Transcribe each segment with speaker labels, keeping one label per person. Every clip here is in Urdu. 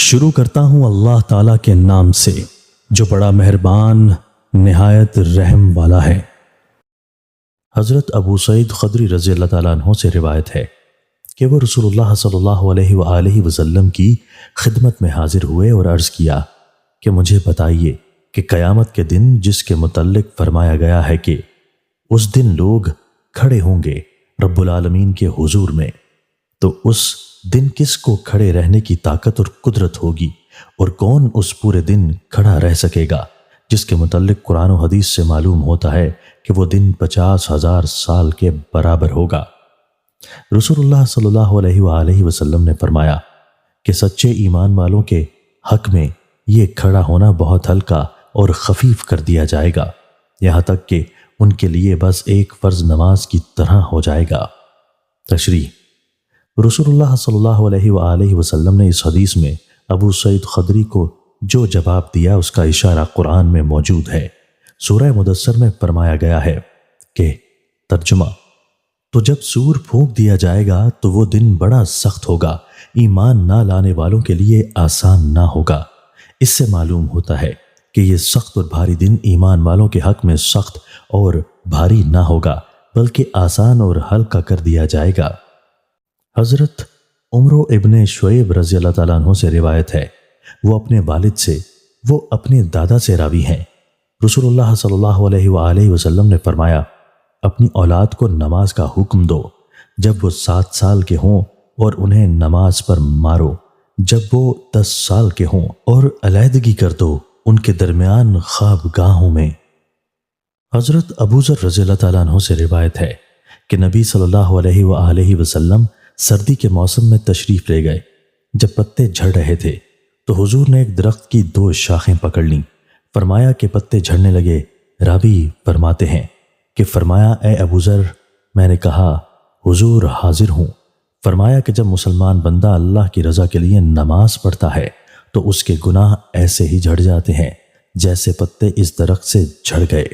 Speaker 1: شروع کرتا ہوں اللہ تعالیٰ کے نام سے جو بڑا مہربان نہایت رحم والا ہے۔ حضرت ابو سعید خدری رضی اللہ تعالیٰ عنہ سے روایت ہے کہ وہ رسول اللہ صلی اللہ علیہ وآلہ وسلم کی خدمت میں حاضر ہوئے اور عرض کیا کہ مجھے بتائیے کہ قیامت کے دن جس کے متعلق فرمایا گیا ہے کہ اس دن لوگ کھڑے ہوں گے رب العالمین کے حضور میں، تو اس دن کس کو کھڑے رہنے کی طاقت اور قدرت ہوگی، اور کون اس پورے دن کھڑا رہ سکے گا، جس کے متعلق قرآن و حدیث سے معلوم ہوتا ہے کہ وہ دن 50,000 سال کے برابر ہوگا۔ رسول اللہ صلی اللہ علیہ وآلہ وسلم نے فرمایا کہ سچے ایمان والوں کے حق میں یہ کھڑا ہونا بہت ہلکا اور خفیف کر دیا جائے گا، یہاں تک کہ ان کے لیے بس ایک فرض نماز کی طرح ہو جائے گا۔ تشریح: رسول اللہ صلی اللہ علیہ وآلہ وسلم نے اس حدیث میں ابو سعید خدری کو جو جواب دیا اس کا اشارہ قرآن میں موجود ہے۔ سورہ مدثر میں فرمایا گیا ہے کہ ترجمہ: تو جب سور پھونک دیا جائے گا تو وہ دن بڑا سخت ہوگا، ایمان نہ لانے والوں کے لیے آسان نہ ہوگا۔ اس سے معلوم ہوتا ہے کہ یہ سخت اور بھاری دن ایمان والوں کے حق میں سخت اور بھاری نہ ہوگا بلکہ آسان اور ہلکا کر دیا جائے گا۔ حضرت عمر ابن شعیب رضی اللہ تعالیٰ عنہ سے روایت ہے، وہ اپنے والد سے، وہ اپنے دادا سے راوی ہیں، رسول اللہ صلی اللہ علیہ وآلہ وسلم نے فرمایا، اپنی اولاد کو نماز کا حکم دو جب وہ 7 سال کے ہوں اور انہیں نماز پر مارو جب وہ 10 سال کے ہوں، اور علیحدگی کر دو ان کے درمیان خواب گاہوں میں۔ حضرت ابو ذر رضی اللہ تعالیٰ عنہ سے روایت ہے کہ نبی صلی اللہ علیہ وآلہ وسلم سردی کے موسم میں تشریف لے گئے۔ جب پتے جھڑ رہے تھے تو حضور نے ایک درخت کی 2 شاخیں پکڑ لیں، فرمایا کہ پتے جھڑنے لگے۔ راوی فرماتے ہیں کہ فرمایا، اے ابو ذر، میں نے کہا حضور حاضر ہوں۔ فرمایا کہ جب مسلمان بندہ اللہ کی رضا کے لیے نماز پڑھتا ہے تو اس کے گناہ ایسے ہی جھڑ جاتے ہیں جیسے پتے اس درخت سے جھڑ گئے۔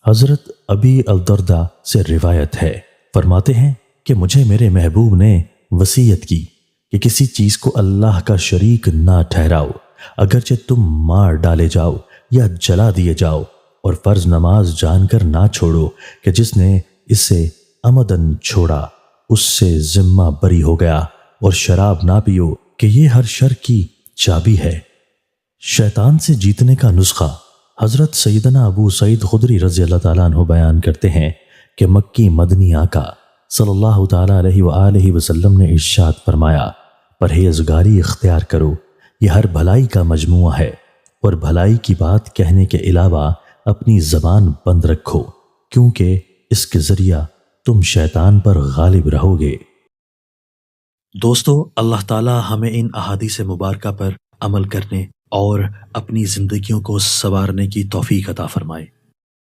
Speaker 1: حضرت ابی الدرداء سے روایت ہے، فرماتے ہیں کہ مجھے میرے محبوب نے وصیت کی کہ کسی چیز کو اللہ کا شریک نہ ٹھہراؤ، اگرچہ تم مار ڈالے جاؤ یا جلا دیے جاؤ، اور فرض نماز جان کر نہ چھوڑو کہ جس نے اسے عمدن چھوڑا اس سے ذمہ بری ہو گیا، اور شراب نہ پیو کہ یہ ہر شر کی چابی ہے۔ شیطان سے جیتنے کا نسخہ۔ حضرت سیدنا ابو سعید خدری رضی اللہ تعالیٰ عنہ بیان کرتے ہیں کہ مکی مدنی آقا صلی اللہ تعالیٰ علیہ وآلہ وسلم نے ارشاد فرمایا، پرہیزگاری اختیار کرو، یہ ہر بھلائی کا مجموعہ ہے، اور بھلائی کی بات کہنے کے علاوہ اپنی زبان بند رکھو، کیونکہ اس کے ذریعہ تم شیطان پر غالب رہو گے۔ دوستو، اللہ تعالیٰ ہمیں ان احادیث مبارکہ پر عمل کرنے اور اپنی زندگیوں کو سنوارنے کی توفیق عطا فرمائے۔